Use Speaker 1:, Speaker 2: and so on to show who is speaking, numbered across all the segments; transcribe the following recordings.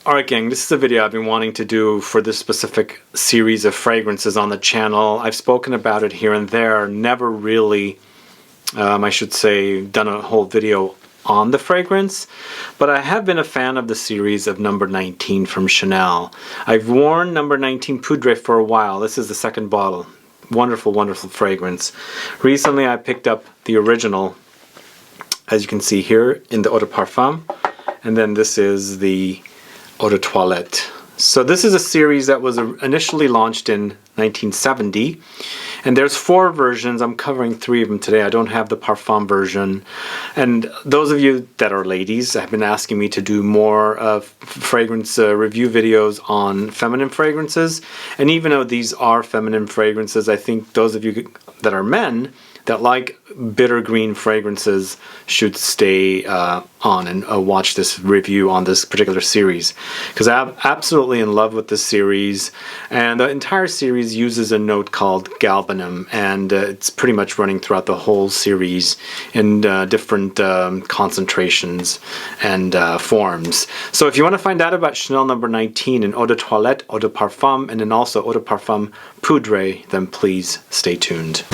Speaker 1: Alright gang, this is a video I've been wanting to do for this specific series of fragrances on the channel. I've spoken about it here and there, never really, I should say, done a whole video on the fragrance, but I have been a fan of the series of number 19 from Chanel. I've worn number 19 Poudré for a while. This is the second bottle. Wonderful, wonderful fragrance. Recently I picked up the original, as you can see here, in the Eau de Parfum, and then this is the Eau de Toilette. So this is a series that was initially launched in 1970, and there's 4 versions. I'm covering 3 of them today. I don't have the Parfum version, and those of you that are ladies have been asking me to do more fragrance review videos on feminine fragrances, and even though these are feminine fragrances, I think those of you that are men that like bitter green fragrances should stay on and watch this review on this particular series, because I'm absolutely in love with this series, and the entire series uses a note called Galbanum, and it's pretty much running throughout the whole series in different concentrations and forms. So if you want to find out about Chanel number 19 in Eau de Toilette, Eau de Parfum, and then also Eau de Parfum Poudré, then please stay tuned.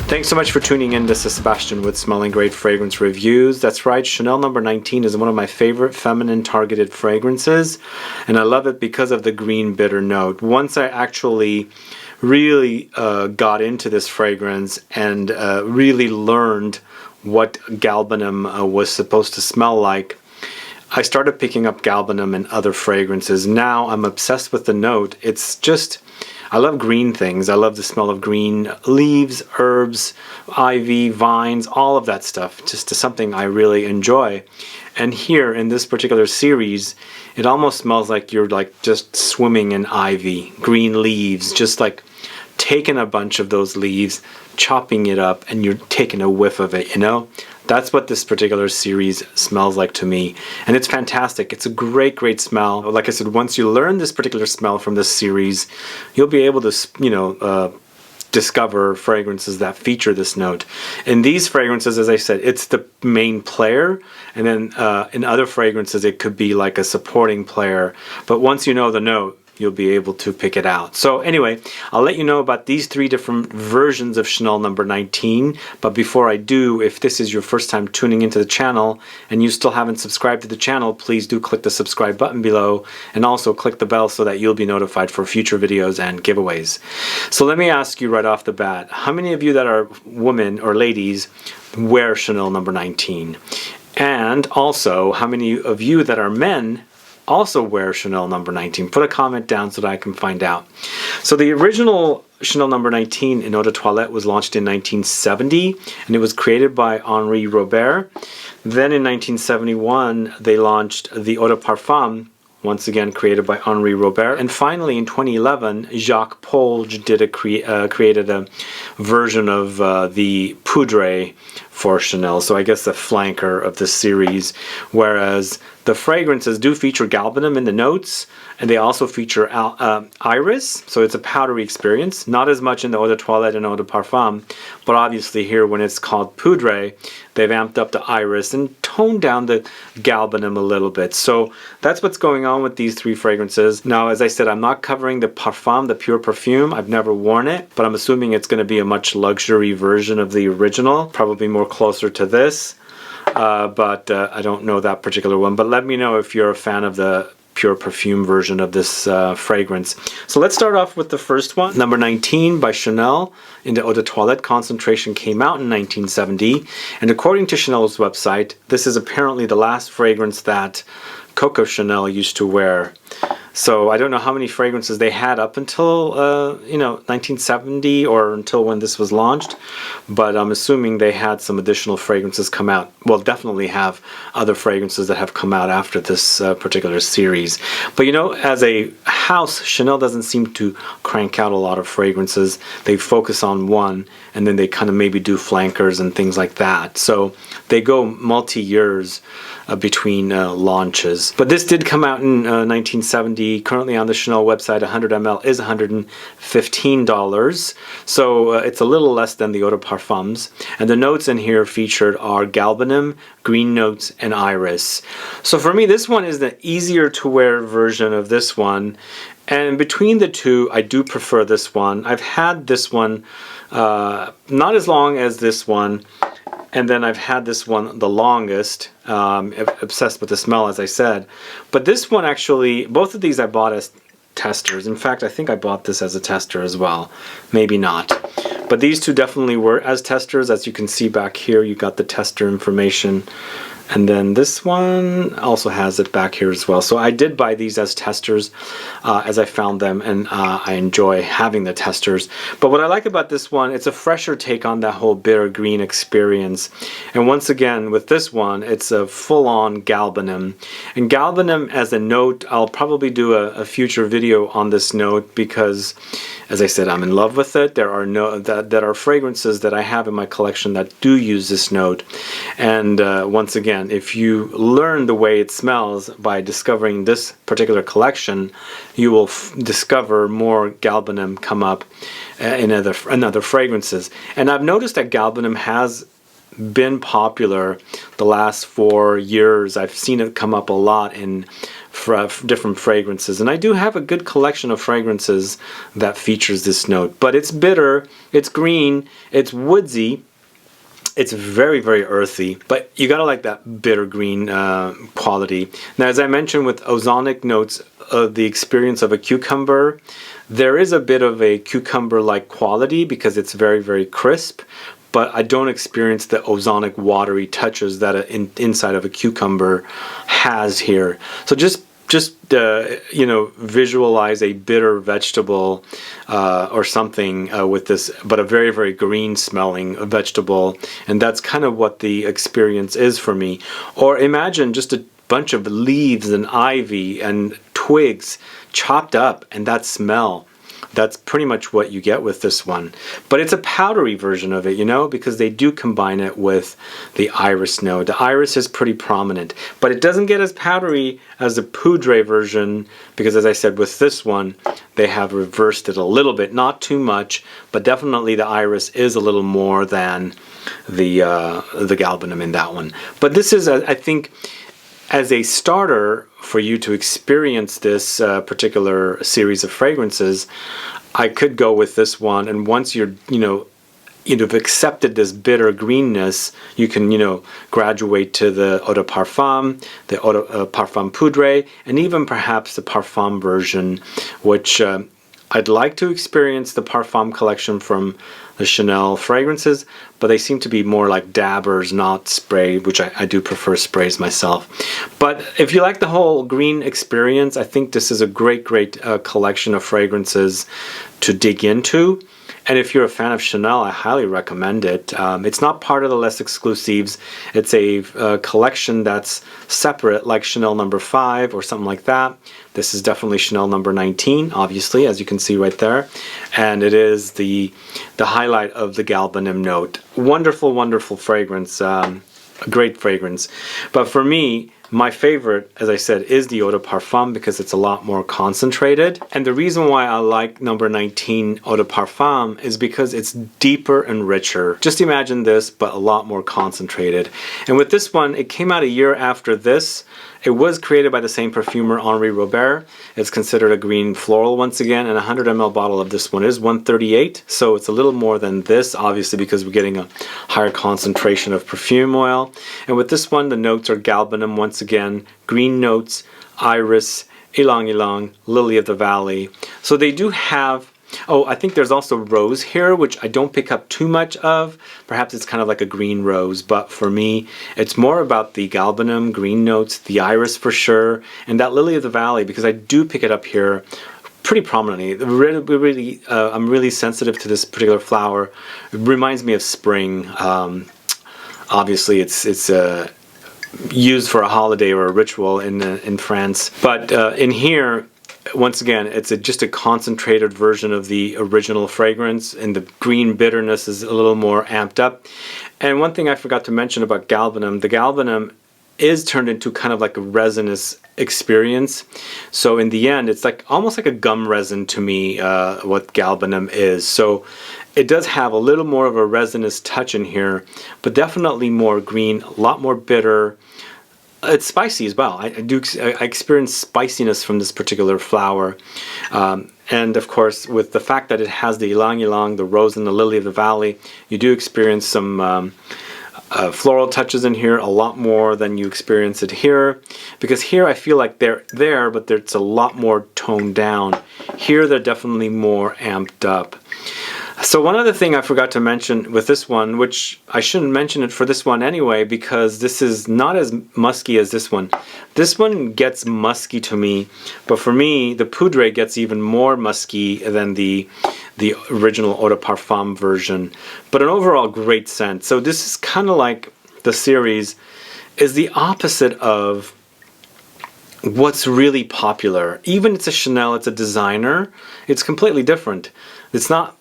Speaker 1: Thanks so much for tuning in. This is Sebastian with Smelling Great Fragrance Reviews. That's right, Chanel number 19 is one of my favorite feminine targeted fragrances, and I love it because of the green bitter note. Once I actually really got into this fragrance and really learned what Galbanum was supposed to smell like, I started picking up Galbanum and other fragrances. Now I'm obsessed with the note. It's just, I love green things. I love the smell of green leaves, herbs, ivy, vines, all of that stuff. Just something I really enjoy. And here in this particular series, it almost smells like you're like just swimming in ivy, green leaves, just like taking a bunch of those leaves, chopping it up, and you're taking a whiff of it, you know? That's what this particular series smells like to me, and it's fantastic. It's a great, great smell. Like I said, once you learn this particular smell from this series, you'll be able to, you know, discover fragrances that feature this note. In these fragrances, as I said, it's the main player, and then in other fragrances, it could be like a supporting player. But once you know the note, you'll be able to pick it out. So anyway, I'll let you know about these 3 different versions of Chanel number 19. But before I do, if this is your first time tuning into the channel and you still haven't subscribed to the channel, please do click the subscribe button below, and also click the bell so that you'll be notified for future videos and giveaways. So let me ask you right off the bat, how many of you that are women or ladies wear Chanel number 19? And also, how many of you that are men also wear Chanel number 19? Put a comment down so that I can find out. So the original Chanel number 19 in Eau de Toilette was launched in 1970, and it was created by Henri Robert. Then in 1971 they launched the Eau de Parfum, once again created by Henri Robert. And finally in 2011 Jacques Polge created a version of the Poudré for Chanel, so I guess the flanker of this series, whereas the fragrances do feature Galbanum in the notes, and they also feature iris, so it's a powdery experience. Not as much in the Eau de Toilette and Eau de Parfum, but obviously here when it's called Poudré, they've amped up the iris and toned down the Galbanum a little bit. So that's what's going on with these 3 fragrances. Now, as I said, I'm not covering the Parfum, the pure perfume. I've never worn it, but I'm assuming it's going to be a much luxury version of the original, probably more closer to this. But I don't know that particular one. But let me know if you're a fan of the pure perfume version of this fragrance. So let's start off with the first one. Number 19 by Chanel in the Eau de Toilette concentration came out in 1970. And according to Chanel's website, this is apparently the last fragrance that Coco Chanel used to wear. So I don't know how many fragrances they had up until, you know, 1970 or until when this was launched, but I'm assuming they had some additional fragrances come out. Well, definitely have other fragrances that have come out after this particular series. But you know, as a house, Chanel doesn't seem to crank out a lot of fragrances. They focus on one, and then they kind of maybe do flankers and things like that. So they go multi-years between launches. But this did come out in 1970 currently on the Chanel website, 100 ml is $115. So it's a little less than the Eau de Parfums. And the notes in here featured are Galbanum, green notes, and iris. So for me, this one is the easier to wear version of this one. And between the two, I do prefer this one. I've had this one not as long as this one, and then I've had this one the longest. Obsessed with the smell, as I said. But this one actually, both of these I bought as testers. In fact, I think I bought this as a tester as well. Maybe not. But these two definitely were as testers. As you can see back here, you got the tester information. And then this one also has it back here as well. So I did buy these as testers as I found them, and I enjoy having the testers. But what I like about this one, it's a fresher take on that whole bitter green experience. And once again, with this one, it's a full-on Galbanum. And Galbanum as a note, I'll probably do a future video on this note because, as I said, I'm in love with it. There are that are fragrances that I have in my collection that do use this note. And once again, if you learn the way it smells by discovering this particular collection, you will discover more Galbanum come up in other fragrances. And I've noticed that Galbanum has been popular the last 4 years. I've seen it come up a lot in different fragrances, and I do have a good collection of fragrances that features this note. But it's bitter, it's green, it's woodsy. It's very, very earthy, but you gotta like that bitter green quality. Now, as I mentioned with ozonic notes, the experience of a cucumber, there is a bit of a cucumber-like quality because it's very, very crisp, but I don't experience the ozonic watery touches that inside of a cucumber has here. So just you know, visualize a bitter vegetable or something with this, but a very, very green smelling vegetable, and that's kind of what the experience is for me. Or imagine just a bunch of leaves and ivy and twigs chopped up, and that smell. That's pretty much what you get with this one. But it's a powdery version of it, you know, because they do combine it with the iris note. The iris is pretty prominent, but it doesn't get as powdery as the Poudré version because, as I said, with this one, they have reversed it a little bit. Not too much, but definitely the iris is a little more than the Galbanum in that one. But this is, I think, as a starter for you to experience this particular series of fragrances, I could go with this one. And once you've accepted this bitter greenness, you can, graduate to the Eau de Parfum, the Eau de Parfum Poudré, and even perhaps the Parfum version, which I'd like to experience the Parfum collection from the Chanel fragrances, but they seem to be more like dabbers, not spray, which I do prefer sprays myself. But if you like the whole green experience, I think this is a great collection of fragrances to dig into. And if you're a fan of Chanel, I highly recommend it. It's not part of the less exclusives. It's a collection that's separate, like Chanel No. 5 or something like that. This is definitely Chanel No. 19, obviously, as you can see right there. And it is the highlight of the Galbanum note. Wonderful, wonderful fragrance. A great fragrance. But for me, my favorite, as I said, is the Eau de Parfum because it's a lot more concentrated. And the reason why I like No. 19 Eau de Parfum is because it's deeper and richer. Just imagine this, but a lot more concentrated. And with this one, it came out a year after this. It was created by the same perfumer, Henri Robert. It's considered a green floral once again, and a 100 ml bottle of this one is $138. So it's a little more than this, obviously, because we're getting a higher concentration of perfume oil. And with this one, the notes are Galbanum once again, green notes, iris, Ylang-Ylang, lily of the valley. So they do have, oh, I think there's also rose here, which I don't pick up too much of. Perhaps it's kind of like a green rose, but for me, it's more about the Galbanum, green notes, the iris for sure, and that lily of the valley, because I do pick it up here pretty prominently. Really, I'm really sensitive to this particular flower. It reminds me of spring. Obviously, it's used for a holiday or a ritual in France, but in here, once again, it's just a concentrated version of the original fragrance, and the green bitterness is a little more amped up. And one thing I forgot to mention about Galbanum, the Galbanum is turned into kind of like a resinous experience. So in the end, it's like almost like a gum resin to me, what Galbanum is. So it does have a little more of a resinous touch in here, but definitely more green, a lot more bitter. It's spicy as well. I experience spiciness from this particular flower. And of course, with the fact that it has the Ylang-Ylang, the rose and the lily of the valley, you do experience some floral touches in here, a lot more than you experience it here. Because here I feel like they're there, but it's a lot more toned down. Here they're definitely more amped up. So one other thing I forgot to mention with this one, which I shouldn't mention it for this one anyway, because this is not as musky as this one. This one gets musky to me, but for me, the Poudré gets even more musky than the original Eau de Parfum version. But an overall great scent. So this is kind of like the series is the opposite of what's really popular. Even it's a Chanel, it's a designer, it's completely different. It's not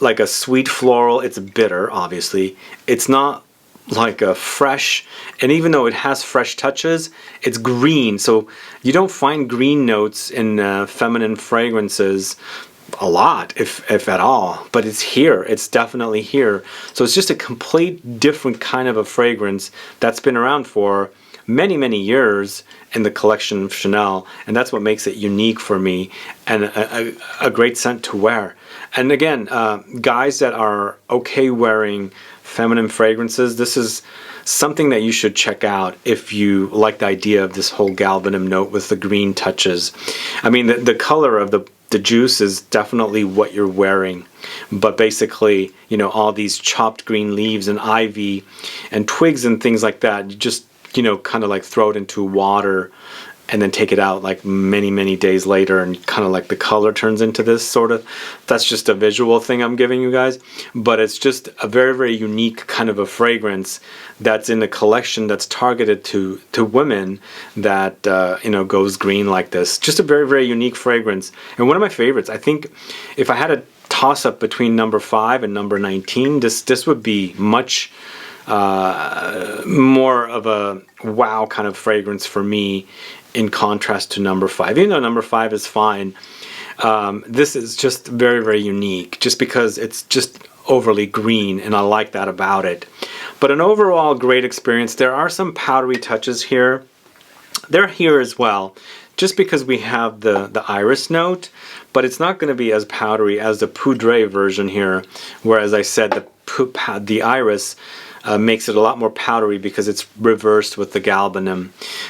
Speaker 1: like a sweet floral, it's bitter, obviously. It's not like a fresh, and even though it has fresh touches, it's green. So you don't find green notes in feminine fragrances a lot, if at all, but it's here. It's definitely here. So it's just a complete different kind of a fragrance that's been around for many, many years in the collection of Chanel, and that's what makes it unique for me, and a great scent to wear. And again, guys that are okay wearing feminine fragrances, this is something that you should check out if you like the idea of this whole Galbanum note with the green touches. I mean, the color of the juice is definitely what you're wearing, but basically, you know, all these chopped green leaves and ivy and twigs and things like that, you just, you know, kind of like throw it into water and then take it out like many, many days later, and kind of like the color turns into this sort of, that's just a visual thing I'm giving you guys, but it's just a very, very unique kind of a fragrance that's in a collection that's targeted to women that, you know, goes green like this. Just a very, very unique fragrance, and one of my favorites. I think if I had a toss up between number 5 and number 19, this would be much more of a wow kind of fragrance for me, in contrast to number 5. Even though number 5 is fine, this is just very, very unique, just because it's just overly green, and I like that about it. But an overall great experience. There are some powdery touches here. They're here as well, just because we have the iris note, but it's not going to be as powdery as the Poudré version here, where, as I said, the iris makes it a lot more powdery because it's reversed with the Galbanum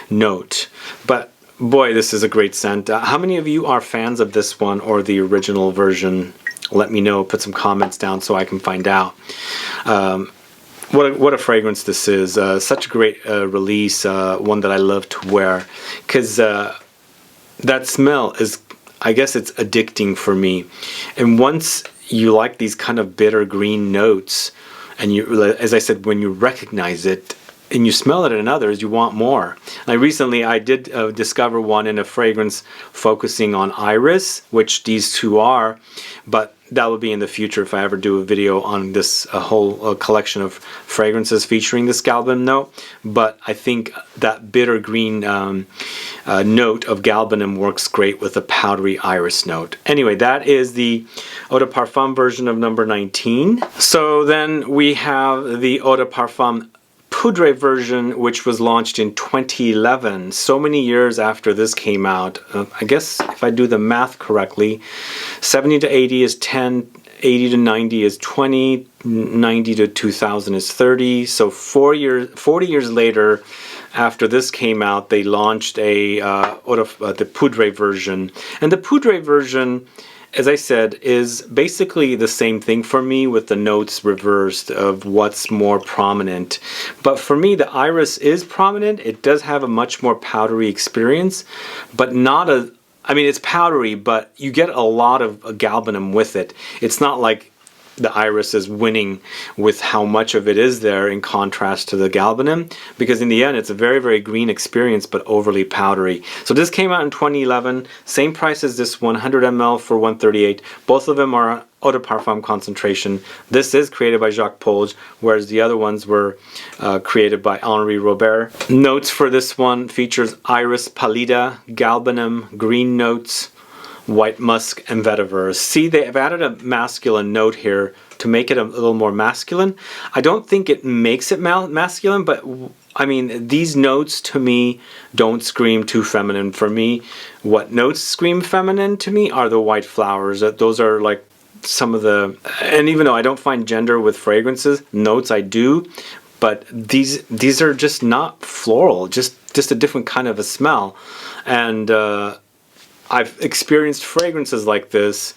Speaker 1: note. But boy, this is a great scent. How many of you are fans of this one or the original version? Let me know. Put some comments down so I can find out. What a fragrance this is. Such a great release, one that I love to wear, because that smell is, I guess it's addicting for me. And once you like these kind of bitter green notes, and you, as I said, when you recognize it and you smell it in others, you want more. Like recently, I did discover one in a fragrance focusing on iris, which these two are, but that will be in the future if I ever do a video on this whole collection of fragrances featuring this Galbanum note. But I think that bitter green note of Galbanum works great with a powdery iris note. Anyway, that is the Eau de Parfum version of number 19. So then we have the Eau de Parfum Poudré version, which was launched in 2011, so many years after this came out. I guess if I do the math correctly, 70 to 80 is 10, 80 to 90 is 20, 90 to 2000 is 30. So 40 years later, after this came out, they launched the Poudré version. And the Poudré version, as I said, is basically the same thing for me, with the notes reversed of what's more prominent. But for me, the iris is prominent. It does have a much more powdery experience, but not a, I mean, it's powdery, but you get a lot of Galbanum with it. It's not like the iris is winning with how much of it is there in contrast to the Galbanum, because in the end it's a very, very green experience but overly powdery. So this came out in 2011, same price as this 100 ml for 138. Both of them are eau de parfum concentration. This is created by Jacques Polge, whereas the other ones were created by Henri Robert. Notes for this one features iris, Pallida, Galbanum, green notes, white musk, and vetiver. See, they've added a masculine note here to make it a little more masculine. I don't think it makes it masculine, but I mean, these notes to me don't scream too feminine. For me, what notes scream feminine to me are the white flowers. Those are like some of the, and even though I don't find gender with fragrances, notes I do, but these are just not floral, just a different kind of a smell. And I've experienced fragrances like this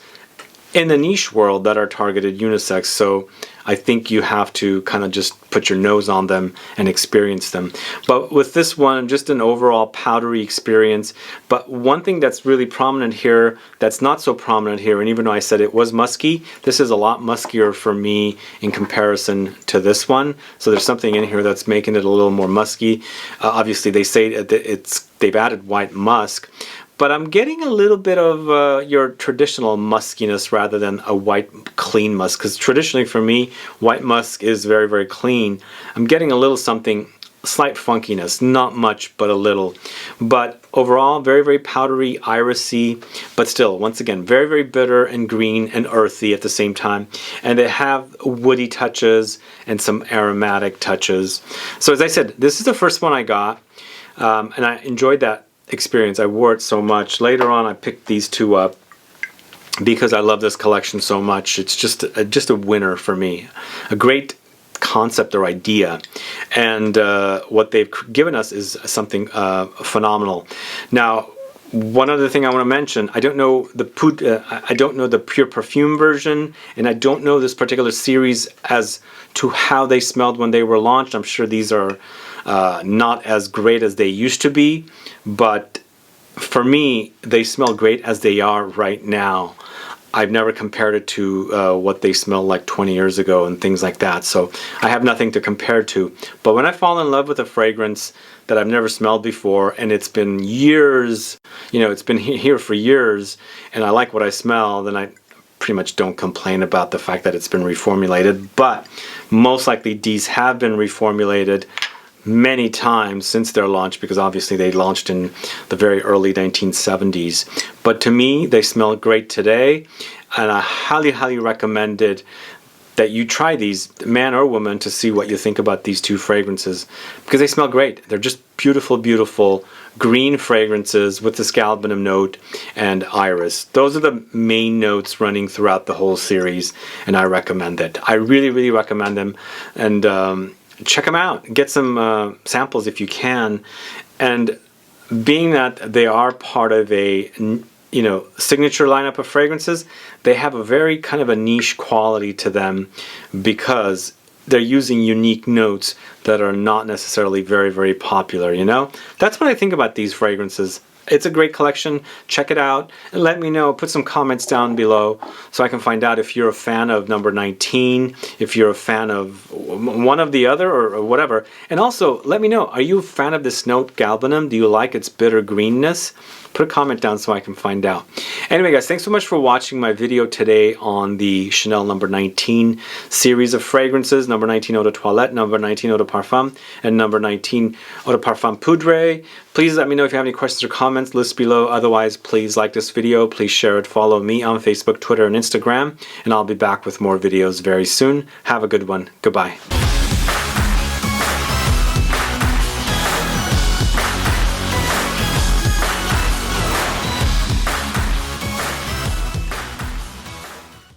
Speaker 1: in the niche world that are targeted unisex, so I think you have to kind of just put your nose on them and experience them. But with this one, just an overall powdery experience. But one thing that's really prominent here, that's not so prominent here, and even though I said it was musky, this is a lot muskier for me in comparison to this one. So there's something in here that's making it a little more musky. Obviously they say they've added white musk, but I'm getting a little bit of your traditional muskiness rather than a white clean musk, because traditionally for me, white musk is very, very clean. I'm getting a little something, slight funkiness, not much, but a little. But overall, very, very powdery, irisy, but still, once again, very, very bitter and green and earthy at the same time. And they have woody touches and some aromatic touches. So as I said, this is the first one I got, and I enjoyed that experience. I wore it so much. Later on I picked these two up because I love this collection so much. It's just a winner for me. A great concept or idea, and what they've given us is something phenomenal. Now, one other thing I want to mention, I don't know the pure perfume version, and I don't know this particular series as to how they smelled when they were launched. I'm sure these are not as great as they used to be, but for me, they smell great as they are right now. I've never compared it to what they smelled like 20 years ago and things like that, so I have nothing to compare to. But when I fall in love with a fragrance that I've never smelled before, and it's been years, you know, it's been here for years, and I like what I smell, then I pretty much don't complain about the fact that it's been reformulated. But most likely these have been reformulated many times since their launch, because obviously they launched in the very early 1970s. But to me, they smell great today, and I highly, highly recommend it that you try these, man or woman, to see what you think about these two fragrances, because they smell great. They're just beautiful, beautiful green fragrances with the Galbanum note and iris. Those are the main notes running throughout the whole series, and I recommend it. I really, really recommend them, and check them out. Get some samples if you can. And being that they are part of a signature lineup of fragrances, they have a very kind of a niche quality to them, because they're using unique notes that are not necessarily very, very popular, you know? That's what I think about these fragrances. It's a great collection. Check it out and let me know. Put some comments down below so I can find out if you're a fan of number 19, if you're a fan of one of the other, or whatever. And also, let me know, are you a fan of this note Galbanum? Do you like its bitter greenness? Put a comment down so I can find out. Anyway, guys, thanks so much for watching my video today on the Chanel number 19 series of fragrances. Number 19 Eau de Toilette, number 19 Eau de Parfum, and number 19 Eau de Parfum Poudré. Please let me know if you have any questions or comments. List below. Otherwise, please like this video. Please share it. Follow me on Facebook, Twitter, and Instagram. And I'll be back with more videos very soon. Have a good one. Goodbye.